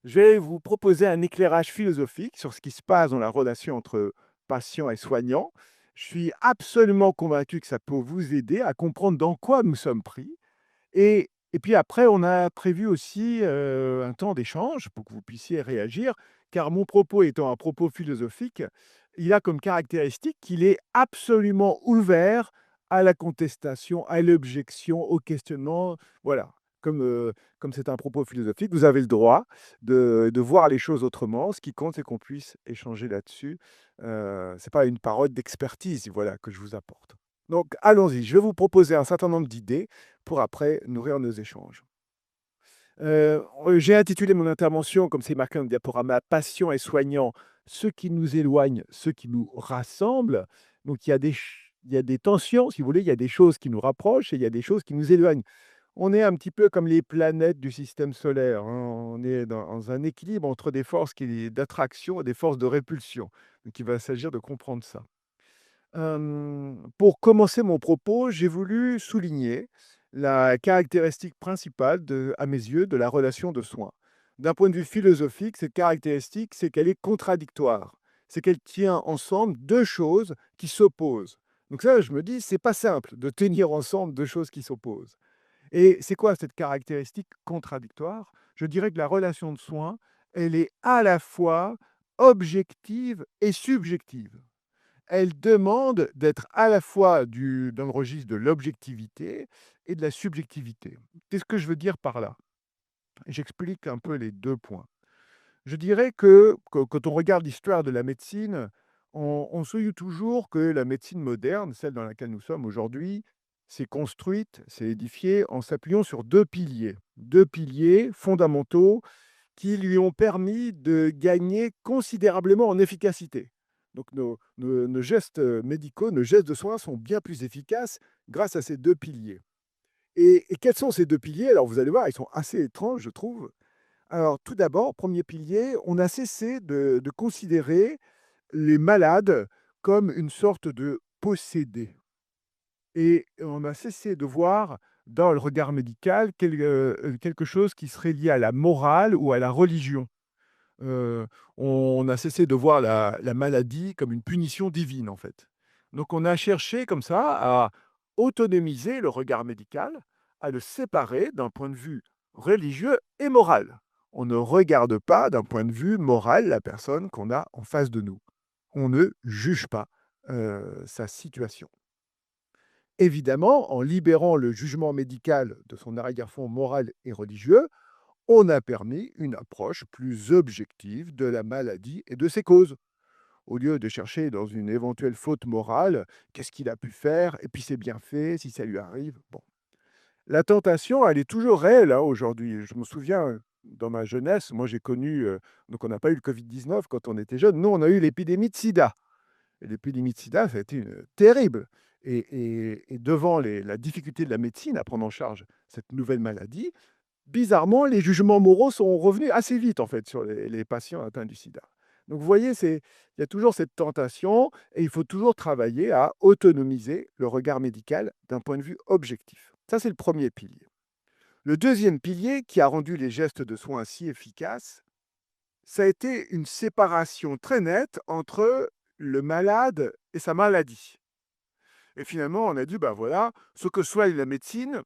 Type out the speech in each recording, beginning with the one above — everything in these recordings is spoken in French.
Je vais vous proposer un éclairage philosophique sur ce qui se passe dans la relation entre patient et soignant. Je suis absolument convaincu que ça peut vous aider à comprendre dans quoi nous sommes pris. Et puis après, on a prévu aussi un temps d'échange pour que vous puissiez réagir, car mon propos étant un propos philosophique, il a comme caractéristique qu'il est absolument ouvert à la contestation, à l'objection, au questionnement. Voilà, comme c'est un propos philosophique, vous avez le droit de voir les choses autrement. Ce qui compte, c'est qu'on puisse échanger là-dessus. C'est pas une parole d'expertise, voilà, que je vous apporte. Donc allons-y, je vais vous proposer un certain nombre d'idées pour après nourrir nos échanges. J'ai intitulé mon intervention, comme c'est marqué dans le diaporama, Patient et soignant, ce qui nous éloigne, ce qui nous rassemble. Donc il y a des tensions, si vous voulez, il y a des choses qui nous rapprochent et il y a des choses qui nous éloignent. On est un petit peu comme les planètes du système solaire, hein. On est dans un équilibre entre des forces d'attraction et des forces de répulsion. Donc il va s'agir de comprendre ça. Pour commencer mon propos, j'ai voulu souligner la caractéristique principale à mes yeux, de la relation de soins. D'un point de vue philosophique, cette caractéristique, c'est qu'elle est contradictoire. C'est qu'elle tient ensemble 2 choses qui s'opposent. Donc ça, je me dis, c'est pas simple de tenir ensemble 2 choses qui s'opposent. Et c'est quoi cette caractéristique contradictoire? Je dirais que la relation de soins, elle est à la fois objective et subjective. Elle demande d'être à la fois dans le registre de l'objectivité et de la subjectivité. Qu'est-ce que je veux dire par là? J'explique un peu les 2 points. Je dirais que quand on regarde l'histoire de la médecine, on se dit toujours que la médecine moderne, celle dans laquelle nous sommes aujourd'hui, s'est construite, s'est édifiée en s'appuyant sur 2 piliers. 2 piliers fondamentaux qui lui ont permis de gagner considérablement en efficacité. Donc nos gestes médicaux, nos gestes de soins sont bien plus efficaces grâce à ces 2 piliers. Et quels sont ces 2 piliers? Alors vous allez voir, ils sont assez étranges, je trouve. Alors tout d'abord, premier pilier, on a cessé de considérer les malades comme une sorte de possédés. Et on a cessé de voir dans le regard médical quelque chose qui serait lié à la morale ou à la religion. Heu, on a cessé de voir la maladie comme une punition divine, en fait. Donc on a cherché comme ça à autonomiser le regard médical, à le séparer d'un point de vue religieux et moral. On ne regarde pas d'un point de vue moral la personne qu'on a en face de nous. On ne juge pas, sa situation. Évidemment, en libérant le jugement médical de son arrière-fond moral et religieux, on a permis une approche plus objective de la maladie et de ses causes. Au lieu de chercher dans une éventuelle faute morale, qu'est-ce qu'il a pu faire, et puis c'est bien fait, si ça lui arrive. Bon. La tentation, elle est toujours réelle, hein, aujourd'hui. Je me souviens, dans ma jeunesse, moi j'ai connu, donc on n'a pas eu le Covid-19 quand on était jeune, nous on a eu l'épidémie de sida. Et l'épidémie de sida, ça a été terrible. Et devant la difficulté de la médecine à prendre en charge cette nouvelle maladie, bizarrement, les jugements moraux sont revenus assez vite, en fait, sur les patients atteints du sida. Donc vous voyez, il y a toujours cette tentation et il faut toujours travailler à autonomiser le regard médical d'un point de vue objectif. Ça, c'est le premier pilier. Le deuxième pilier qui a rendu les gestes de soins si efficaces, ça a été une séparation très nette entre le malade et sa maladie. Et finalement, on a dit, ben voilà, ce que soigne la médecine,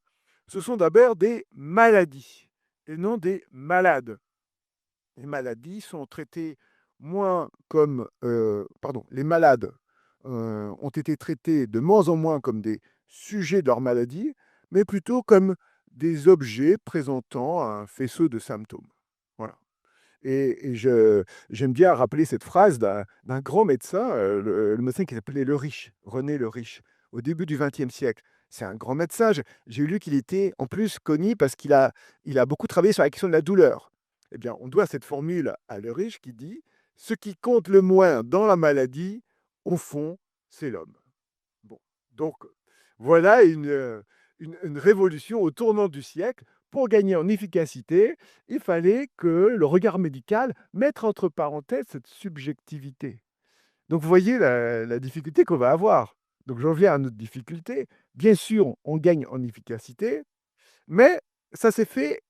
ce sont d'abord des maladies et non des malades. Les maladies sont traitées moins comme, pardon, les malades ont été traités de moins en moins comme des sujets de leur maladie, mais plutôt comme des objets présentant un faisceau de symptômes. Voilà. J'aime bien rappeler cette phrase d'un grand médecin, le médecin qui s'appelait Le Riche, René Le Riche, au début du XXe siècle. C'est un grand médecin. J'ai lu qu'il était en plus connu parce il a beaucoup travaillé sur la question de la douleur. Eh bien, on doit cette formule à Le Riche qui dit: «Ce qui compte le moins dans la maladie, au fond, c'est l'homme». Bon, donc voilà une révolution au tournant du siècle. Pour gagner en efficacité, il fallait que le regard médical mette entre parenthèses cette subjectivité. Donc vous voyez la difficulté qu'on va avoir. Donc j'en viens à notre difficulté. Bien sûr, on gagne en efficacité, mais ça s'est fait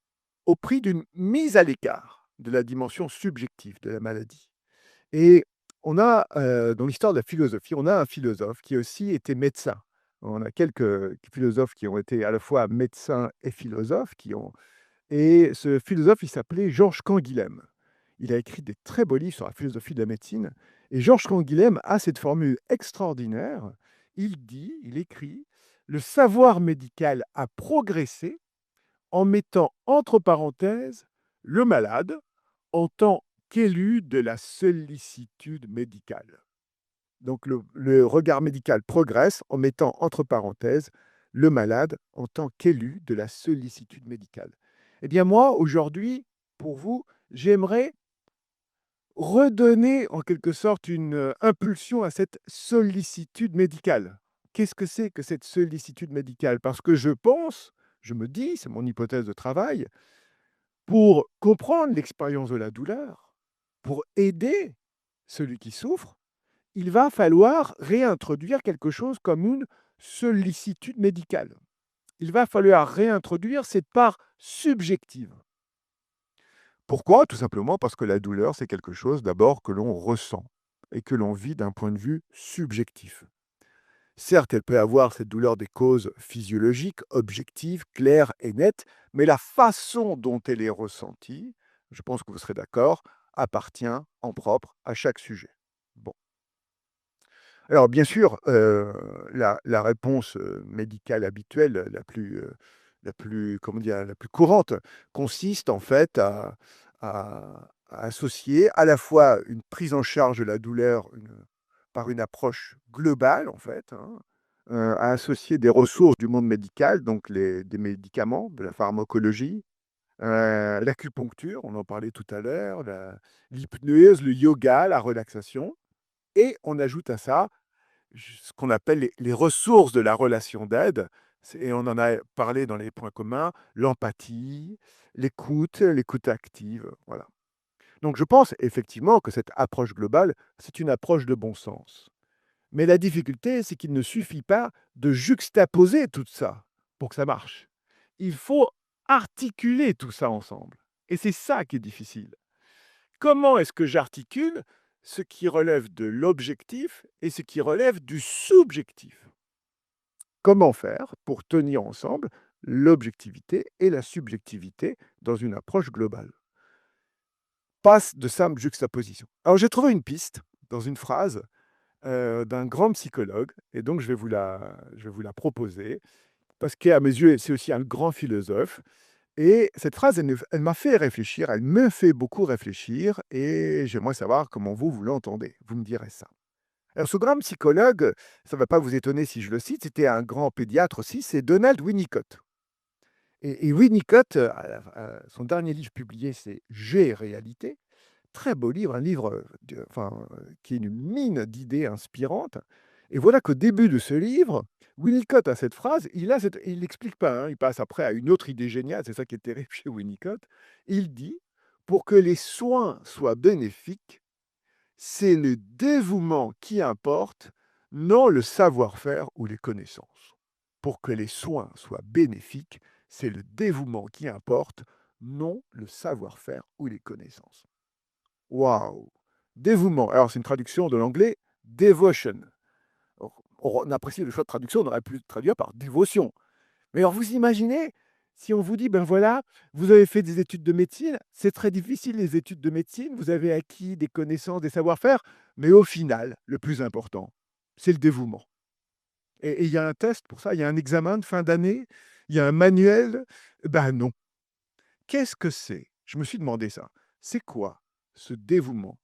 au prix d'une mise à l'écart. de la dimension subjective de la maladie. Et on a, dans l'histoire de la philosophie, on a un philosophe qui aussi était médecin. On a quelques philosophes qui ont été à la fois médecins et philosophes, et ce philosophe, il s'appelait Georges Canguilhem. Il a écrit des très beaux livres sur la philosophie de la médecine. Et Georges Canguilhem a cette formule extraordinaire. Il écrit: «Le savoir médical a progressé en mettant entre parenthèses le malade en tant qu'élu de la sollicitude médicale». Donc le regard médical progresse en mettant entre parenthèses le malade en tant qu'élu de la sollicitude médicale. Eh bien moi, aujourd'hui, pour vous, j'aimerais redonner en quelque sorte une impulsion à cette sollicitude médicale. Qu'est-ce que c'est que cette sollicitude médicale? Parce que je me dis, c'est mon hypothèse de travail, pour comprendre l'expérience de la douleur, pour aider celui qui souffre, il va falloir réintroduire quelque chose comme une sollicitude médicale. Il va falloir réintroduire cette part subjective. Pourquoi? Tout simplement parce que la douleur, c'est quelque chose d'abord que l'on ressent et que l'on vit d'un point de vue subjectif. Certes, elle peut avoir cette douleur des causes physiologiques, objectives, claires et nettes, mais la façon dont elle est ressentie, je pense que vous serez d'accord, appartient en propre à chaque sujet. Bon. Alors bien sûr, la réponse, médicale habituelle, comment dire? La plus courante, consiste en fait à associer à la fois une prise en charge de la douleur, par une approche globale en fait, hein, à associer des ressources du monde médical, donc des médicaments, de la pharmacologie, l'acupuncture, on en parlait tout à l'heure, l'hypnose, le yoga, la relaxation, et on ajoute à ça ce qu'on appelle les ressources de la relation d'aide, et on en a parlé dans les points communs, l'empathie, l'écoute active, voilà. Donc je pense effectivement que cette approche globale, c'est une approche de bon sens. Mais la difficulté, c'est qu'il ne suffit pas de juxtaposer tout ça pour que ça marche. Il faut articuler tout ça ensemble. Et c'est ça qui est difficile. Comment est-ce que j'articule ce qui relève de l'objectif et ce qui relève du subjectif? Comment faire pour tenir ensemble l'objectivité et la subjectivité dans une approche globale? Passe de simple juxtaposition. Alors j'ai trouvé une piste dans une phrase d'un grand psychologue, et donc je vais vous la proposer, parce qu'à mes yeux, c'est aussi un grand philosophe. Et cette phrase, elle m'a fait réfléchir, elle me fait beaucoup réfléchir, et j'aimerais savoir comment vous l'entendez. Vous me direz ça. Alors, ce grand psychologue, ça ne va pas vous étonner si je le cite, c'était un grand pédiatre aussi, c'est Donald Winnicott. Et Winnicott, son dernier livre publié, c'est J'ai réalité. Très beau livre, un livre qui est une mine d'idées inspirantes. Et voilà qu'au début de ce livre, Winnicott a cette phrase, il n'explique pas, hein, il passe après à une autre idée géniale, c'est ça qui est terrible chez Winnicott. Il dit: «Pour que les soins soient bénéfiques, c'est le dévouement qui importe, non le savoir-faire ou les connaissances. Pour que les soins soient bénéfiques, c'est le dévouement qui importe, non le savoir-faire ou les connaissances». Waouh! Dévouement. Alors, c'est une traduction de l'anglais devotion. On apprécie le choix de traduction, on aurait pu le traduire par dévotion. Mais alors, vous imaginez, si on vous dit, ben voilà, vous avez fait des études de médecine, c'est très difficile les études de médecine, vous avez acquis des connaissances, des savoir-faire, mais au final, le plus important, c'est le dévouement. Et il y a un test pour ça, il y a un examen de fin d'année, il y a un manuel. Ben non. Qu'est-ce que c'est? Je me suis demandé ça. C'est quoi ce dévouement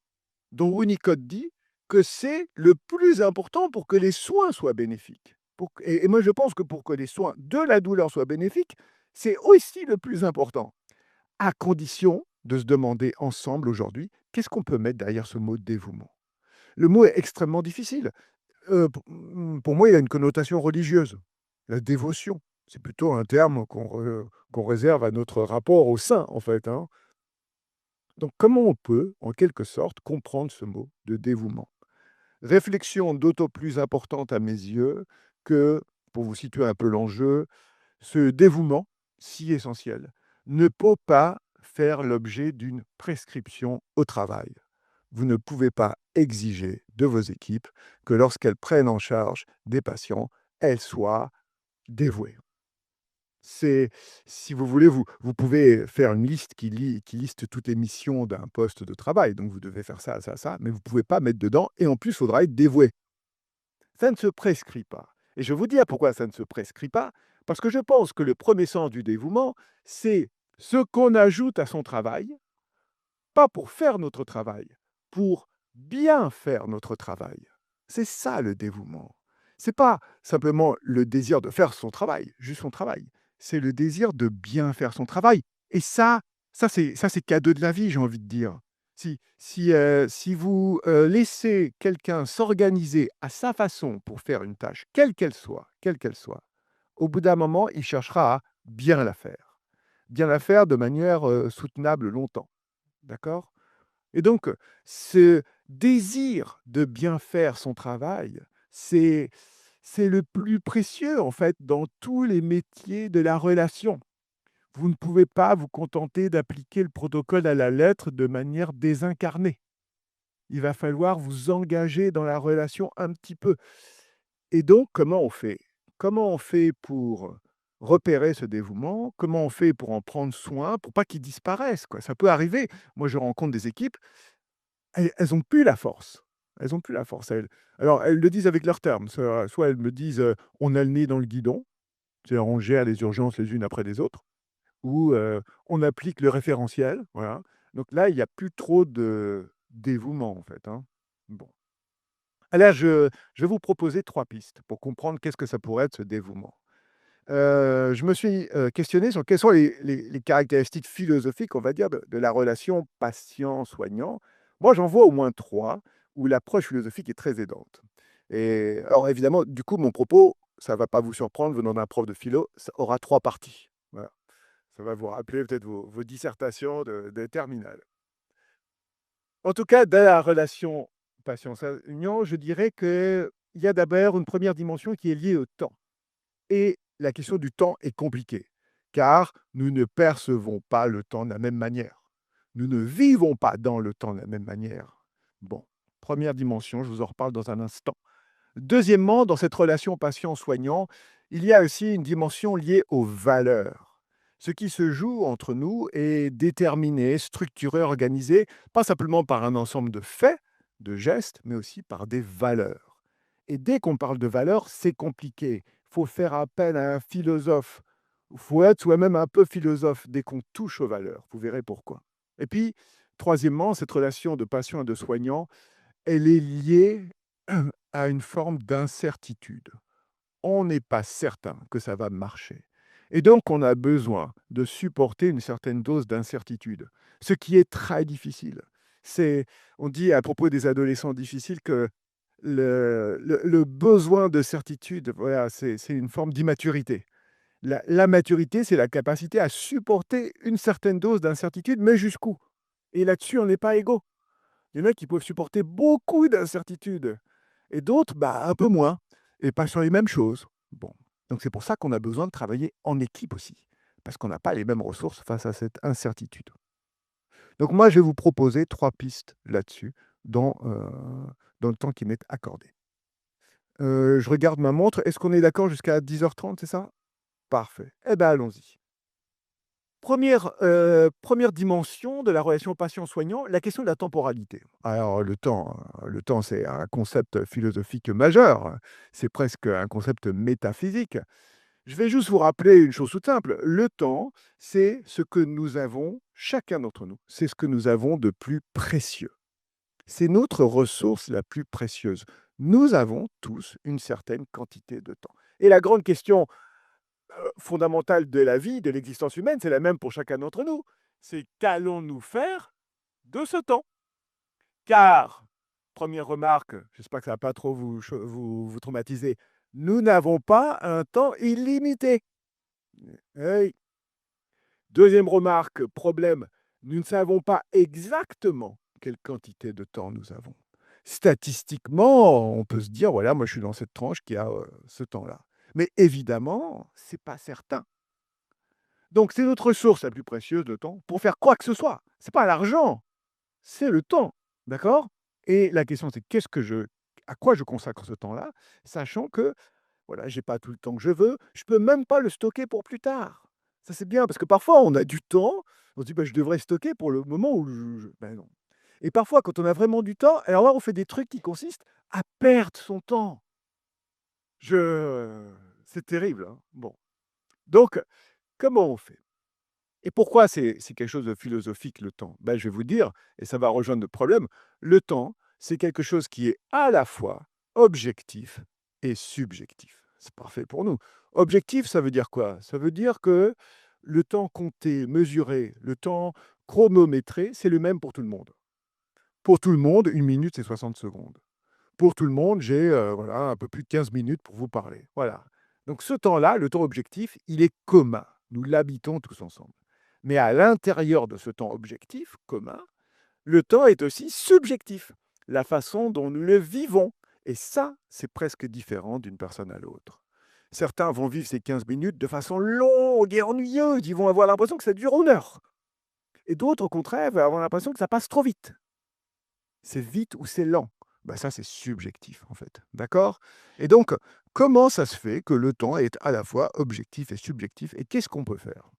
dont Winnicott dit que c'est le plus important pour que les soins soient bénéfiques? Et moi, je pense que pour que les soins de la douleur soient bénéfiques, c'est aussi le plus important, à condition de se demander ensemble aujourd'hui, qu'est-ce qu'on peut mettre derrière ce mot dévouement? Le mot est extrêmement difficile. Pour moi, il a une connotation religieuse. La dévotion, c'est plutôt un terme qu'on réserve à notre rapport au saint, en fait, hein. Donc comment on peut, en quelque sorte, comprendre ce mot de dévouement? Réflexion d'autant plus importante à mes yeux que, pour vous situer un peu l'enjeu, ce dévouement si essentiel ne peut pas faire l'objet d'une prescription au travail. Vous ne pouvez pas exiger de vos équipes que lorsqu'elles prennent en charge des patients, elles soient dévouées. C'est si vous voulez, vous pouvez faire une liste qui liste toutes les missions d'un poste de travail, donc vous devez faire ça, ça, ça, mais vous ne pouvez pas mettre dedans et en plus, il faudra être dévoué. Ça ne se prescrit pas et je vais vous dire pourquoi ça ne se prescrit pas, parce que je pense que le premier sens du dévouement, c'est ce qu'on ajoute à son travail, pas pour faire notre travail, pour bien faire notre travail. C'est ça le dévouement. C'est pas simplement le désir de faire son travail, juste son travail. C'est le désir de bien faire son travail. Et ça c'est cadeau de la vie, j'ai envie de dire. Si vous laissez quelqu'un s'organiser à sa façon pour faire une tâche, quelle qu'elle soit, au bout d'un moment, il cherchera à bien la faire. Bien la faire de manière soutenable longtemps. D'accord? Et donc, ce désir de bien faire son travail, c'est c'est le plus précieux, en fait, dans tous les métiers de la relation. Vous ne pouvez pas vous contenter d'appliquer le protocole à la lettre de manière désincarnée. Il va falloir vous engager dans la relation un petit peu. Et donc, comment on fait? Comment on fait pour repérer ce dévouement? Comment on fait pour en prendre soin, pour pas qu'il disparaisse, quoi? Ça peut arriver. Moi, je rencontre des équipes. Elles ont plus la force. Elles ont plus la force, elles. Alors, elles le disent avec leurs termes. Soit elles me disent, «On a le nez dans le guidon», c'est-à-dire on gère les urgences les unes après les autres, ou, «On applique le référentiel», voilà. Donc là, il y a plus trop de dévouement, en fait, hein. Bon. Ah là, je vais vous proposer 3 pistes pour comprendre qu'est-ce que ça pourrait être ce dévouement. Je me suis, questionné sur quelles sont les caractéristiques philosophiques, on va dire, de la relation patient-soignant. Moi, j'en vois au moins 3 où l'approche philosophique est très aidante. Et alors évidemment, du coup, mon propos, ça ne va pas vous surprendre venant d'un prof de philo, ça aura 3 parties. Voilà. Ça va vous rappeler peut-être vos dissertations de terminale. En tout cas, dans la relation patient-soignant, je dirais qu'il y a d'abord une première dimension qui est liée au temps. Et la question du temps est compliquée, car nous ne percevons pas le temps de la même manière. Nous ne vivons pas dans le temps de la même manière. Bon, première dimension, je vous en reparle dans un instant. Deuxièmement, dans cette relation patient-soignant, il y a aussi une dimension liée aux valeurs. Ce qui se joue entre nous est déterminé, structuré, organisé, pas simplement par un ensemble de faits, de gestes, mais aussi par des valeurs. Et dès qu'on parle de valeurs, c'est compliqué. Il faut faire appel à un philosophe. Il faut être soi-même un peu philosophe dès qu'on touche aux valeurs. Vous verrez pourquoi. Et puis, troisièmement, cette relation de patient et de soignant, elle est liée à une forme d'incertitude. On n'est pas certain que ça va marcher. Et donc, on a besoin de supporter une certaine dose d'incertitude, ce qui est très difficile. C'est, on dit à propos des adolescents difficiles que le besoin de certitude, voilà, c'est une forme d'immaturité. La maturité, c'est la capacité à supporter une certaine dose d'incertitude, mais jusqu'où? Et là-dessus, on n'est pas égaux. Il y en a qui peuvent supporter beaucoup d'incertitudes et d'autres, bah, un peu moins et pas sur les mêmes choses. Bon, donc c'est pour ça qu'on a besoin de travailler en équipe aussi, parce qu'on n'a pas les mêmes ressources face à cette incertitude. Donc moi, je vais vous proposer 3 pistes là-dessus dans le temps qui m'est accordé. Je regarde ma montre. Est-ce qu'on est d'accord jusqu'à 10h30, c'est ça? Parfait. Eh ben, allons-y. Première dimension de la relation patient-soignant, la question de la temporalité. Alors le temps, c'est un concept philosophique majeur, c'est presque un concept métaphysique. Je vais juste vous rappeler une chose toute simple, le temps, c'est ce que nous avons, chacun d'entre nous, c'est ce que nous avons de plus précieux. C'est notre ressource la plus précieuse. Nous avons tous une certaine quantité de temps. Et la grande question fondamentale de la vie, de l'existence humaine, c'est la même pour chacun d'entre nous. C'est qu'allons-nous faire de ce temps? Car, première remarque, j'espère que ça ne va pas trop vous traumatiser, nous n'avons pas un temps illimité. Oui. Deuxième remarque, problème, nous ne savons pas exactement quelle quantité de temps nous avons. Statistiquement, on peut se dire, voilà, moi je suis dans cette tranche qui a ce temps-là. Mais évidemment, ce n'est pas certain. Donc c'est notre ressource la plus précieuse, le temps, pour faire quoi que ce soit. C'est pas l'argent, c'est le temps, d'accord? Et la question c'est à quoi je consacre ce temps-là, sachant que, voilà, j'ai pas tout le temps que je veux, je peux même pas le stocker pour plus tard. Ça, c'est bien parce que parfois on a du temps, on se dit: «Bah, je devrais stocker pour le moment où je» ben non. Et parfois quand on a vraiment du temps, alors là, on fait des trucs qui consistent à perdre son temps. Je C'est terrible, hein. Bon, donc comment on fait? Et pourquoi c'est quelque chose de philosophique, le temps? Ben, je vais vous dire, et ça va rejoindre le problème, le temps, c'est quelque chose qui est à la fois objectif et subjectif. C'est parfait pour nous. Objectif, ça veut dire quoi? Ça veut dire que le temps compté, mesuré, le temps chronométré, c'est le même pour tout le monde. Pour tout le monde, 1 minute, c'est 60 secondes. Pour tout le monde, j'ai, voilà, un peu plus de 15 minutes pour vous parler. Voilà. Donc ce temps-là, le temps objectif, il est commun. Nous l'habitons tous ensemble. Mais à l'intérieur de ce temps objectif commun, le temps est aussi subjectif, la façon dont nous le vivons. Et ça, c'est presque différent d'une personne à l'autre. Certains vont vivre ces 15 minutes de façon longue et ennuyeuse. Ils vont avoir l'impression que ça dure 1 heure. Et d'autres, au contraire, vont avoir l'impression que ça passe trop vite. C'est vite ou c'est lent? Bah, ça, c'est subjectif, en fait. D'accord? Et donc, comment ça se fait que le temps est à la fois objectif et subjectif et qu'est-ce qu'on peut faire?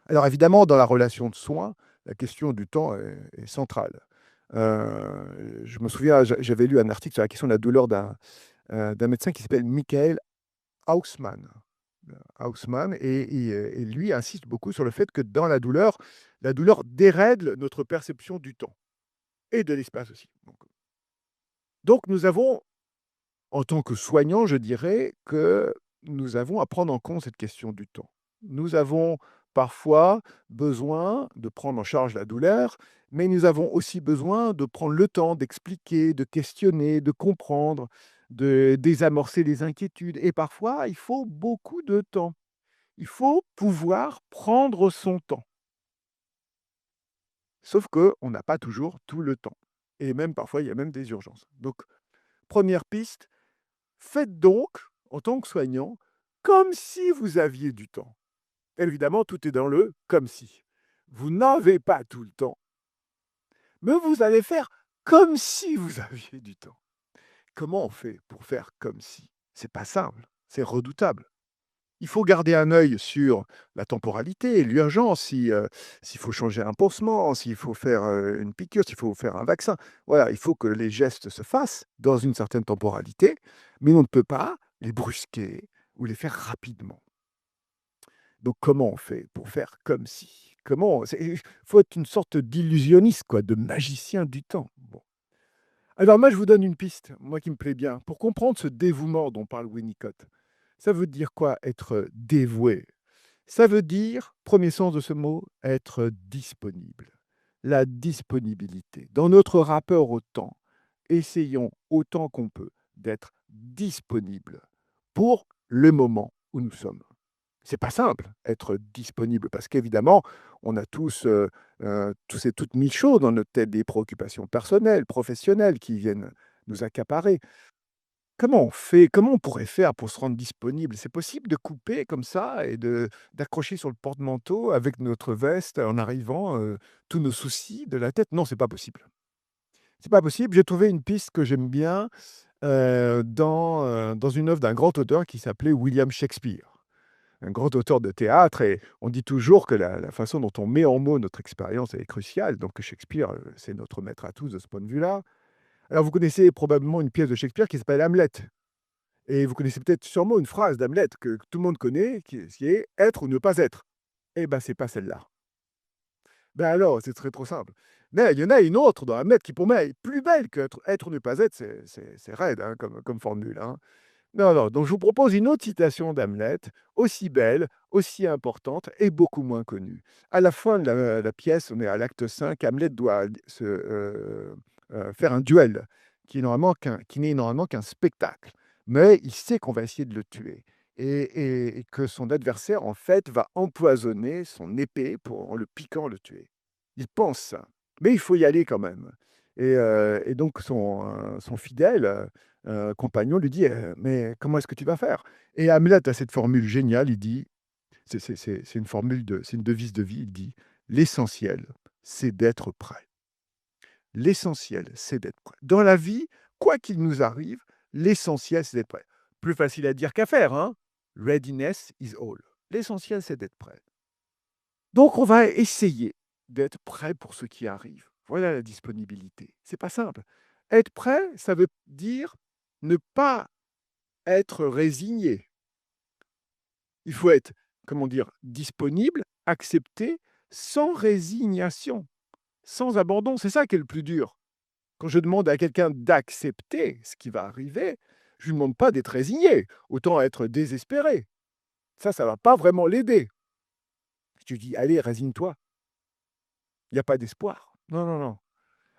Alors évidemment, dans la relation de soins, la question du temps est centrale. Je me souviens, j'avais lu un article sur la question de la douleur d'un médecin qui s'appelle Michael Haussmann. Haussmann et lui insiste beaucoup sur le fait que dans la douleur dérègle notre perception du temps et de l'espace aussi. Donc nous avons, en tant que soignants, je dirais que nous avons à prendre en compte cette question du temps. Nous avons parfois besoin de prendre en charge la douleur, mais nous avons aussi besoin de prendre le temps d'expliquer, de questionner, de comprendre, de désamorcer les inquiétudes. Et parfois, il faut beaucoup de temps. Il faut pouvoir prendre son temps. Sauf qu'on n'a pas toujours tout le temps. Et même parfois, il y a même des urgences. Donc, première piste, faites donc, en tant que soignant, comme si vous aviez du temps. Évidemment, tout est dans le comme si. Vous n'avez pas tout le temps, mais vous allez faire comme si vous aviez du temps. Comment on fait pour faire comme si? C'est pas simple, c'est redoutable. Il faut garder un œil sur la temporalité, l'urgence, s'il faut changer un pansement, s'il faut faire une piqûre, s'il faut faire un vaccin. Voilà, il faut que les gestes se fassent dans une certaine temporalité, mais on ne peut pas les brusquer ou les faire rapidement. Donc comment on fait pour faire comme si? Il faut être une sorte d'illusionniste, quoi, de magicien du temps. Bon. Alors moi, je vous donne une piste, moi qui me plaît bien, pour comprendre ce dévouement dont parle Winnicott. Ça veut dire quoi, être dévoué? Ça veut dire, premier sens de ce mot, être disponible. La disponibilité. Dans notre rapport au temps, essayons autant qu'on peut d'être disponible pour le moment où nous sommes. C'est pas simple, être disponible, parce qu'évidemment, on a tous et toutes 1000 choses dans notre tête, des préoccupations personnelles, professionnelles qui viennent nous accaparer. Comment on fait? Comment on pourrait faire pour se rendre disponible? C'est possible de couper comme ça et d'accrocher sur le porte-manteau avec notre veste en arrivant, tous nos soucis de la tête? Non, c'est pas possible. C'est pas possible. J'ai trouvé une piste que j'aime bien, dans une œuvre d'un grand auteur qui s'appelait William Shakespeare. Un grand auteur de théâtre et on dit toujours que la façon dont on met en mots notre expérience, elle est cruciale. Donc Shakespeare, c'est notre maître à tous de ce point de vue-là. Alors vous connaissez probablement une pièce de Shakespeare qui s'appelle Hamlet. Et vous connaissez peut-être sûrement une phrase d'Hamlet que tout le monde connaît, qui est «être ou ne pas être». Eh ben, c'est pas celle-là. Ben alors, c'est très trop simple. Mais il y en a une autre dans Hamlet qui pour moi est plus belle que être ou ne pas être, c'est raide, hein, comme formule, hein. Non, non, donc je vous propose une autre citation d'Hamlet, aussi belle, aussi importante et beaucoup moins connue. À la fin de la pièce, on est à l'acte 5. Hamlet doit faire un duel qui n'est normalement qu'un spectacle. Mais il sait qu'on va essayer de le tuer et que son adversaire, en fait, va empoisonner son épée pour, en le piquant, le tuer. Il pense ça, mais il faut y aller quand même. Et donc son fidèle, compagnon lui dit: «Mais comment est-ce que tu vas faire?» Et Hamlet a cette formule géniale, il dit: C'est une formule c'est une devise de vie. Il dit: «L'essentiel, c'est d'être prêt. L'essentiel, c'est d'être prêt». Dans la vie, quoi qu'il nous arrive, l'essentiel, c'est d'être prêt. Plus facile à dire qu'à faire, hein? Readiness is all. L'essentiel, c'est d'être prêt. Donc on va essayer d'être prêt pour ce qui arrive. Voilà la disponibilité. C'est pas simple. Être prêt, ça veut dire ne pas être résigné. Il faut être, comment dire, disponible, accepté, sans résignation, sans abandon. C'est ça qui est le plus dur. Quand je demande à quelqu'un d'accepter ce qui va arriver, je ne lui demande pas d'être résigné. Autant être désespéré. Ça ne va pas vraiment l'aider. Je lui dis: «Allez, résigne-toi. Il n'y a pas d'espoir». Non, non, non.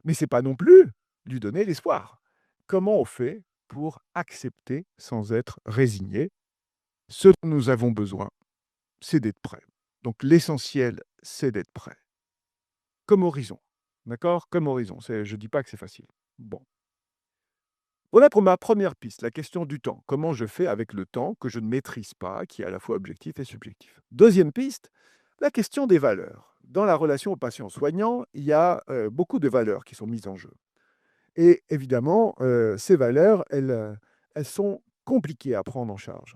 Mais c'est pas non plus lui donner l'espoir. Comment on fait pour accepter sans être résigné? Ce dont nous avons besoin, c'est d'être prêt. Donc l'essentiel, c'est d'être prêt. Comme horizon, d'accord? Comme horizon, je ne dis pas que c'est facile. Bon. Voilà pour ma première piste, la question du temps. Comment je fais avec le temps que je ne maîtrise pas, qui est à la fois objectif et subjectif? Deuxième piste, la question des valeurs. Dans la relation au patient-soignant, il y a beaucoup de valeurs qui sont mises en jeu. Et évidemment, ces valeurs, elles sont compliquées à prendre en charge.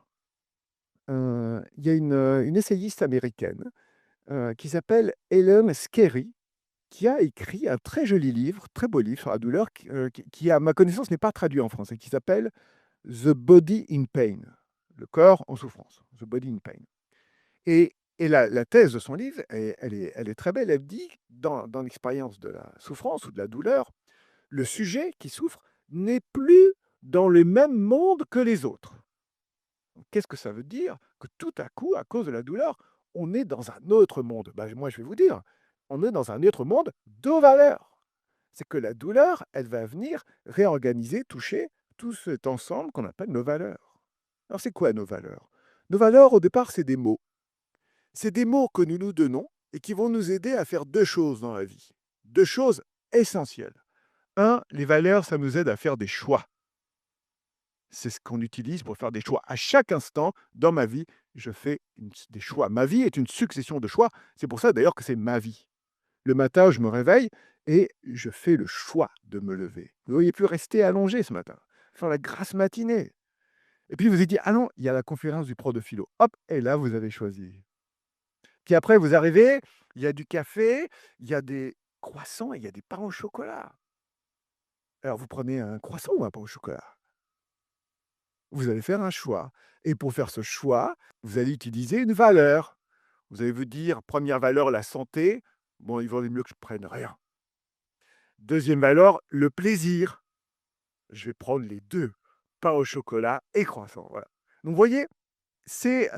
Il y a une essayiste américaine qui s'appelle Helen Scarry, qui a écrit un très joli livre, très beau livre sur la douleur, qui, à ma connaissance, n'est pas traduit en français, qui s'appelle The Body in Pain, le corps en souffrance, The Body in Pain. Et la thèse de son livre, elle est très belle. Elle dit, dans l'expérience de la souffrance ou de la douleur, le sujet qui souffre n'est plus dans le même monde que les autres. Qu'est-ce que ça veut dire? Que tout à coup, à cause de la douleur, on est dans un autre monde. Ben, moi, je vais vous dire, on est dans un autre monde de valeurs. C'est que la douleur, elle va venir réorganiser, toucher tout cet ensemble qu'on appelle nos valeurs. Alors, c'est quoi nos valeurs? Nos valeurs, au départ, c'est des mots. C'est des mots que nous nous donnons et qui vont nous aider à faire deux choses dans la vie. Deux choses essentielles. Un, les valeurs, ça nous aide à faire des choix. C'est ce qu'on utilise pour faire des choix. À chaque instant, dans ma vie, je fais des choix. Ma vie est une succession de choix. C'est pour ça d'ailleurs que c'est ma vie. Le matin, je me réveille et je fais le choix de me lever. Vous n'auriez pu rester allongé ce matin, faire la grasse matinée. Et puis vous avez dit, ah non, il y a la conférence du prof de philo. Hop, et là, vous avez choisi. Puis après, vous arrivez, il y a du café, il y a des croissants et il y a des pains au chocolat. Alors, vous prenez un croissant ou un pain au chocolat? Vous allez faire un choix. Et pour faire ce choix, vous allez utiliser une valeur. Vous allez vous dire, première valeur, la santé. Bon, il vaudrait mieux que je prenne rien. Deuxième valeur, le plaisir. Je vais prendre les deux, pain au chocolat et croissant. Voilà. Donc, vous voyez, ces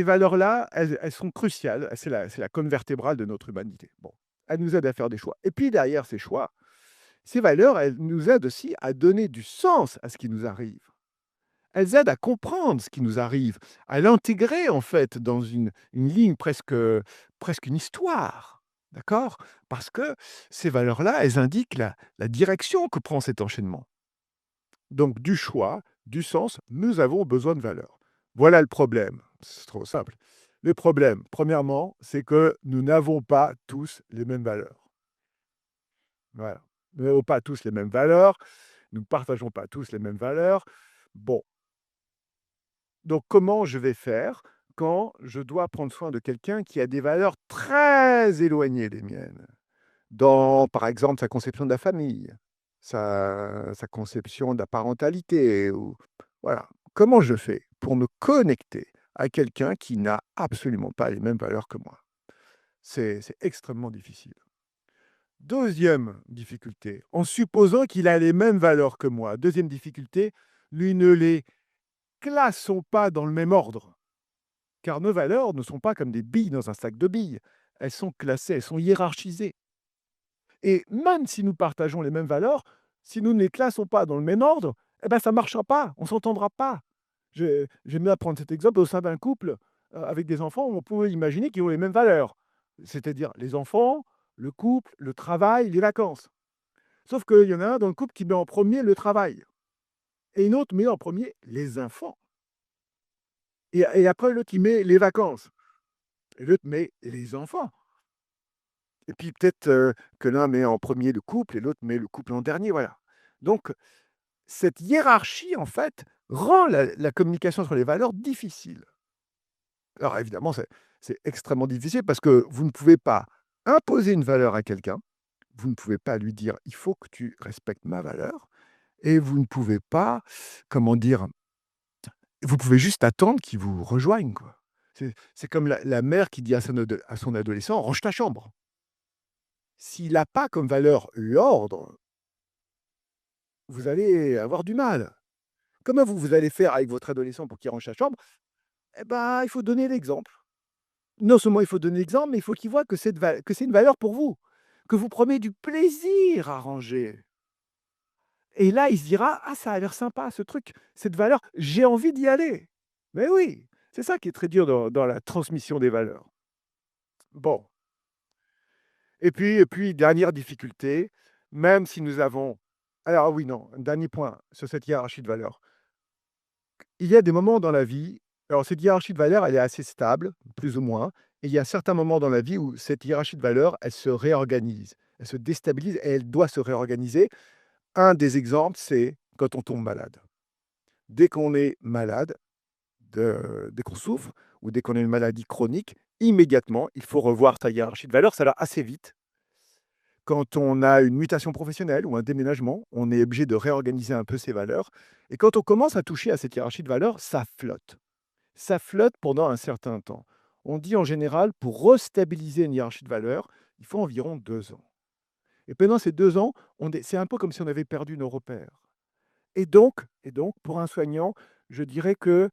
valeurs-là, elles sont cruciales. C'est la colonne vertébrale de notre humanité. Bon, elles nous aident à faire des choix. Et puis, derrière ces choix, ces valeurs, elles nous aident aussi à donner du sens à ce qui nous arrive. Elles aident à comprendre ce qui nous arrive, à l'intégrer en fait dans une ligne presque une histoire, d'accord? Parce que ces valeurs-là, elles indiquent la direction que prend cet enchaînement. Donc du choix, du sens, nous avons besoin de valeurs. Voilà le problème, c'est trop simple. Le problème, premièrement, c'est que nous n'avons pas tous les mêmes valeurs. Voilà. Nous n'avons pas tous les mêmes valeurs, nous ne partageons pas tous les mêmes valeurs. Bon, donc, comment je vais faire quand je dois prendre soin de quelqu'un qui a des valeurs très éloignées des miennes? Dans, par exemple, sa conception de la famille, sa conception de la parentalité ou voilà. Comment je fais pour me connecter à quelqu'un qui n'a absolument pas les mêmes valeurs que moi? C'est extrêmement difficile. Deuxième difficulté, en supposant qu'il a les mêmes valeurs que moi, deuxième difficulté, nous ne les classons pas dans le même ordre. Car nos valeurs ne sont pas comme des billes dans un sac de billes. Elles sont classées, elles sont hiérarchisées. Et même si nous partageons les mêmes valeurs, si nous ne les classons pas dans le même ordre, eh ben, ça ne marchera pas, on ne s'entendra pas. J'aime bien prendre cet exemple au sein d'un couple avec des enfants, on peut imaginer qu'ils ont les mêmes valeurs. C'est-à-dire les enfants, le couple, le travail, les vacances. Sauf qu'il y en a un dans le couple qui met en premier le travail. Et une autre met en premier les enfants. Et après, l'autre, il met les vacances. et l'autre met les enfants. Et puis peut-être, que l'un met en premier le couple et l'autre met le couple en dernier, voilà. Donc cette hiérarchie, en fait, rend la communication sur les valeurs difficile. Alors évidemment, c'est extrêmement difficile parce que vous ne pouvez pas imposer une valeur à quelqu'un, vous ne pouvez pas lui dire: «Il faut que tu respectes ma valeur» et vous ne pouvez pas, comment dire? Vous pouvez juste attendre qu'il vous rejoigne, quoi. C'est comme la mère qui dit à son adolescent: «Range ta chambre». S'il n'a pas comme valeur l'ordre, vous allez avoir du mal. Comment vous allez faire avec votre adolescent pour qu'il range sa chambre? Eh ben, il faut donner l'exemple. Non seulement il faut donner l'exemple, mais il faut qu'il voit que c'est une valeur pour vous, que vous prenez du plaisir à ranger. Et là, il se dira: «Ah, ça a l'air sympa ce truc, cette valeur, j'ai envie d'y aller». Mais oui, c'est ça qui est très dur dans la transmission des valeurs. Bon, et puis dernière difficulté, même si nous avons alors oui, non, dernier point sur cette hiérarchie de valeurs. Il y a des moments dans la vie, alors cette hiérarchie de valeurs, elle est assez stable, plus ou moins, et il y a certains moments dans la vie où cette hiérarchie de valeurs, elle se réorganise, elle se déstabilise et elle doit se réorganiser. Un des exemples, c'est quand on tombe malade. Dès qu'on est malade, dès qu'on souffre ou dès qu'on a une maladie chronique, immédiatement, il faut revoir sa hiérarchie de valeurs. Ça va assez vite. Quand on a une mutation professionnelle ou un déménagement, on est obligé de réorganiser un peu ses valeurs. Et quand on commence à toucher à cette hiérarchie de valeurs, ça flotte. Ça flotte pendant un certain temps. On dit en général, pour restabiliser une hiérarchie de valeurs, il faut environ 2 ans. Et pendant ces 2 ans, c'est un peu comme si on avait perdu nos repères. Et donc, pour un soignant, je dirais que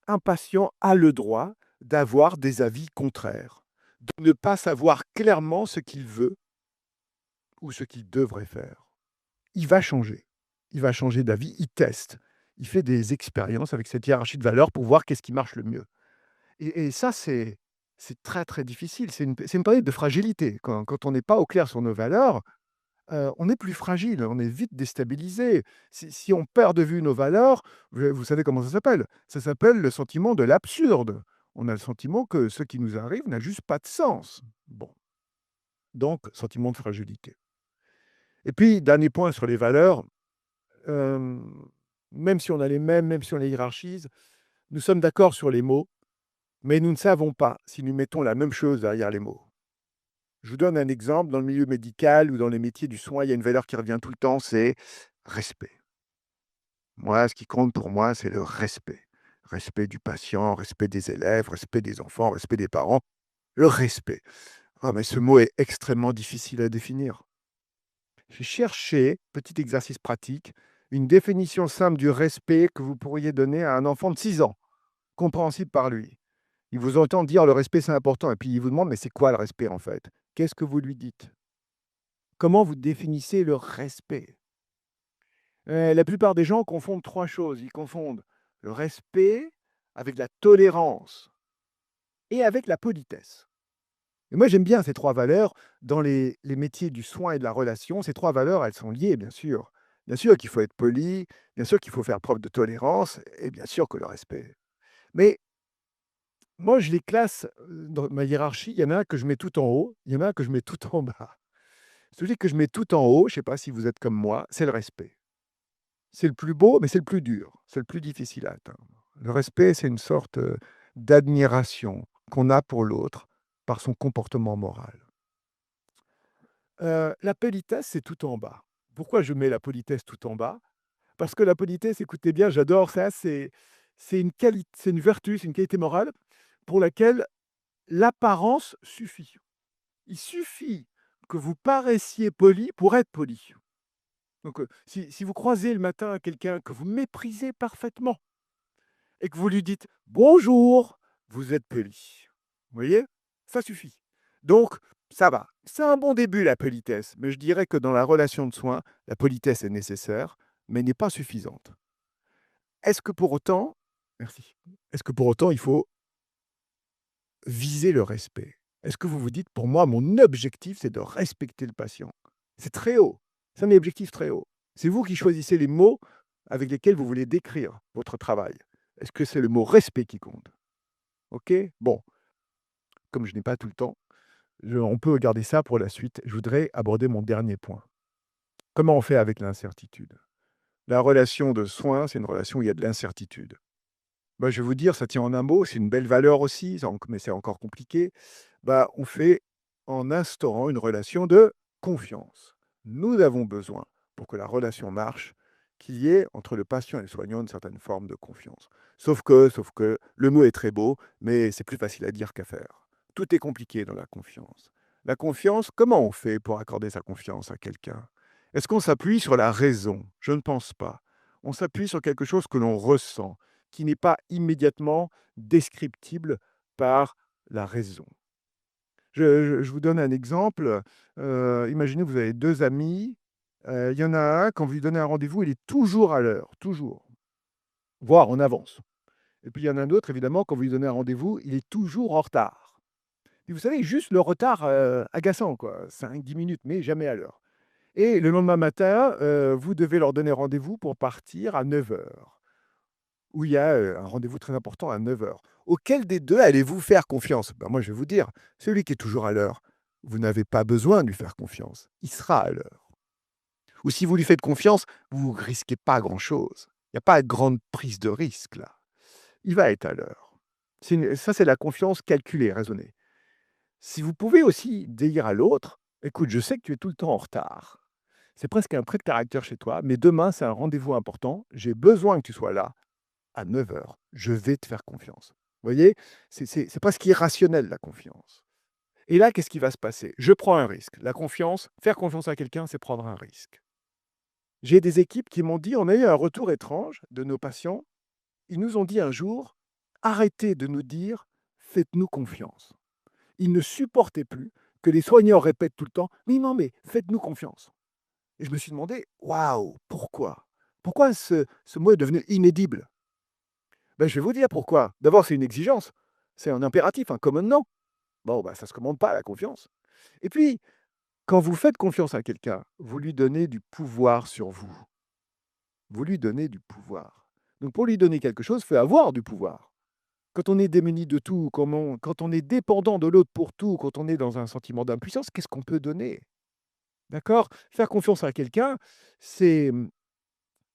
un patient a le droit d'avoir des avis contraires, de ne pas savoir clairement ce qu'il veut ou ce qu'il devrait faire. Il va changer. Il va changer d'avis, il teste. Il fait des expériences avec cette hiérarchie de valeurs pour voir qu'est-ce qui marche le mieux. Et ça, c'est très, très difficile. C'est une période de fragilité. Quand on n'est pas au clair sur nos valeurs, on est plus fragile, on est vite déstabilisé. Si on perd de vue nos valeurs, vous savez comment ça s'appelle? Ça s'appelle le sentiment de l'absurde. On a le sentiment que ce qui nous arrive n'a juste pas de sens. Bon, donc sentiment de fragilité. Et puis, dernier point sur les valeurs, hem, même si on a les mêmes, même si on les hiérarchise, nous sommes d'accord sur les mots, mais nous ne savons pas si nous mettons la même chose derrière les mots. Je vous donne un exemple, dans le milieu médical ou dans les métiers du soin, il y a une valeur qui revient tout le temps, c'est respect. Moi, ce qui compte pour moi, c'est le respect. Respect du patient, respect des élèves, respect des enfants, respect des parents. Le respect. Ah, mais ce mot est extrêmement difficile à définir. J'ai cherché, petit exercice pratique, une définition simple du respect que vous pourriez donner à un enfant de 6 ans, compréhensible par lui. Il vous entend dire le respect c'est important, et puis il vous demande mais c'est quoi le respect en fait? Qu'est-ce que vous lui dites? Comment vous définissez le respect? La plupart des gens confondent 3 choses. Ils confondent le respect avec la tolérance et avec la politesse. Et moi, j'aime bien ces 3 valeurs dans les métiers du soin et de la relation. Ces 3 valeurs, elles sont liées, bien sûr. Bien sûr qu'il faut être poli, bien sûr qu'il faut faire preuve de tolérance et bien sûr que le respect. Mais moi, je les classe, dans ma hiérarchie, il y en a un que je mets tout en haut, il y en a un que je mets tout en bas. Celui que je mets tout en haut, je ne sais pas si vous êtes comme moi, c'est le respect. C'est le plus beau, mais c'est le plus dur, c'est le plus difficile à atteindre. Le respect, c'est une sorte, d'admiration qu'on a pour l'autre par son comportement moral. La politesse, c'est tout en bas. Pourquoi je mets la politesse tout en bas? Parce que la politesse, écoutez bien, j'adore ça, c'est une vertu, c'est une qualité morale pour laquelle l'apparence suffit. Il suffit que vous paraissiez poli pour être poli. Donc, si vous croisez le matin quelqu'un que vous méprisez parfaitement et que vous lui dites: «Bonjour», vous êtes poli. Vous voyez? Ça suffit. Donc ça va. C'est un bon début la politesse, mais je dirais que dans la relation de soins, la politesse est nécessaire, mais n'est pas suffisante. Est-ce que pour autant merci. Est-ce que pour autant il faut viser le respect? Est-ce que vous vous dites: «Pour moi, mon objectif, c'est de respecter le patient»? C'est très haut. C'est un objectif très haut. C'est vous qui choisissez les mots avec lesquels vous voulez décrire votre travail. Est-ce que c'est le mot respect qui compte? OK? Bon. comme je n'ai pas tout le temps, on peut garder ça pour la suite. Je voudrais aborder mon dernier point. Comment on fait avec l'incertitude? La relation de soins, c'est une relation où il y a de l'incertitude. Bah, je vais vous dire, ça tient en un mot, c'est une belle valeur aussi, mais c'est encore compliqué. Bah, on fait en instaurant une relation de confiance. Nous avons besoin, pour que la relation marche, qu'il y ait entre le patient et le soignant une certaine forme de confiance. Sauf que, le mot est très beau, mais c'est plus facile à dire qu'à faire. Tout est compliqué dans la confiance. La confiance, comment on fait pour accorder sa confiance à quelqu'un? Est-ce qu'on s'appuie sur la raison? Je ne pense pas. On s'appuie sur quelque chose que l'on ressent, qui n'est pas immédiatement descriptible par la raison. Je vous donne un exemple. Imaginez que vous avez 2 amis, il y en a un, quand vous lui donnez un rendez-vous, il est toujours à l'heure, toujours, voire en avance. Et puis il y en a un autre, évidemment, quand vous lui donnez un rendez-vous, il est toujours en retard. Et vous savez, juste le retard, agaçant quoi, 5-10 minutes, mais jamais à l'heure. Et le lendemain matin, vous devez leur donner rendez-vous pour partir à 9 heures, où il y a, un rendez-vous très important à 9 heures. Auquel des 2 allez-vous faire confiance? Ben, moi, je vais vous dire, celui qui est toujours à l'heure, vous n'avez pas besoin de lui faire confiance, il sera à l'heure. Ou si vous lui faites confiance, vous risquez pas grand-chose. Il y a pas de grande prise de risque là. Il va être à l'heure. C'est la confiance calculée, raisonnée. Si vous pouvez aussi dire à l'autre: «Écoute, je sais que tu es tout le temps en retard. C'est presque un trait de caractère chez toi, mais demain, c'est un rendez-vous important. J'ai besoin que tu sois là à 9 heures. Je vais te faire confiance». Vous voyez? C'est presque irrationnel la confiance. Et là, qu'est-ce qui va se passer? Je prends un risque. La confiance, faire confiance à quelqu'un, c'est prendre un risque. J'ai des équipes qui m'ont dit, on a eu un retour étrange de nos patients. Ils nous ont dit un jour: «Arrêtez de nous dire: "Faites-nous confiance"». Ils ne supportaient plus que les soignants répètent tout le temps: «Mais non, mais faites-nous confiance». Et je me suis demandé: «Waouh, pourquoi? Pourquoi ce mot est devenu inédible?» Ben, je vais vous dire pourquoi. D'abord, c'est une exigence, c'est un impératif, un commandement. Bon, bah, ça se commande pas la confiance. Et puis, quand vous faites confiance à quelqu'un, vous lui donnez du pouvoir sur vous. Vous lui donnez du pouvoir. Donc pour lui donner quelque chose, il faut avoir du pouvoir. Quand on est démuni de tout, quand on est dépendant de l'autre pour tout, quand on est dans un sentiment d'impuissance, qu'est-ce qu'on peut donner? D'accord? Faire confiance à quelqu'un, c'est,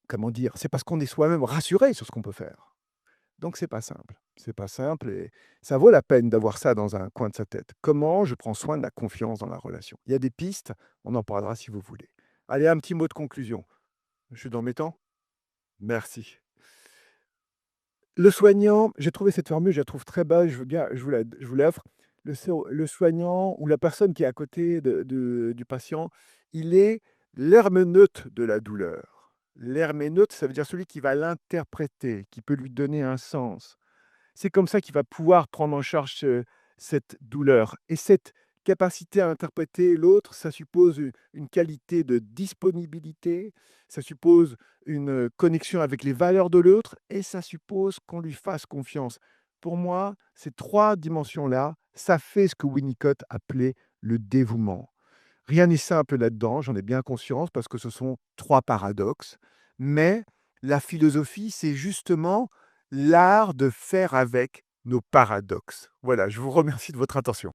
comment dire? C'est parce qu'on est soi-même rassuré sur ce qu'on peut faire. Donc c'est pas simple. C'est pas simple et ça vaut la peine d'avoir ça dans un coin de sa tête. Comment je prends soin de la confiance dans la relation? Il y a des pistes, on en parlera si vous voulez. Allez, un petit mot de conclusion. Je suis dans mes temps? Merci. Le soignant, j'ai trouvé cette formule, je la trouve très belle, je veux bien, je vous l'offre. Le soignant ou la personne qui est à côté du patient, il est l'herméneute de la douleur. L'herméneute, ça veut dire celui qui va l'interpréter, qui peut lui donner un sens. C'est comme ça qu'il va pouvoir prendre en charge, cette douleur et cette capacité à interpréter l'autre, ça suppose une qualité de disponibilité, ça suppose une, connexion avec les valeurs de l'autre et ça suppose qu'on lui fasse confiance. Pour moi, ces 3 dimensions-là, ça fait ce que Winnicott appelait le dévouement. Rien n'est simple là-dedans, j'en ai bien conscience parce que ce sont 3 paradoxes, mais la philosophie, c'est justement l'art de faire avec nos paradoxes. Voilà, je vous remercie de votre attention.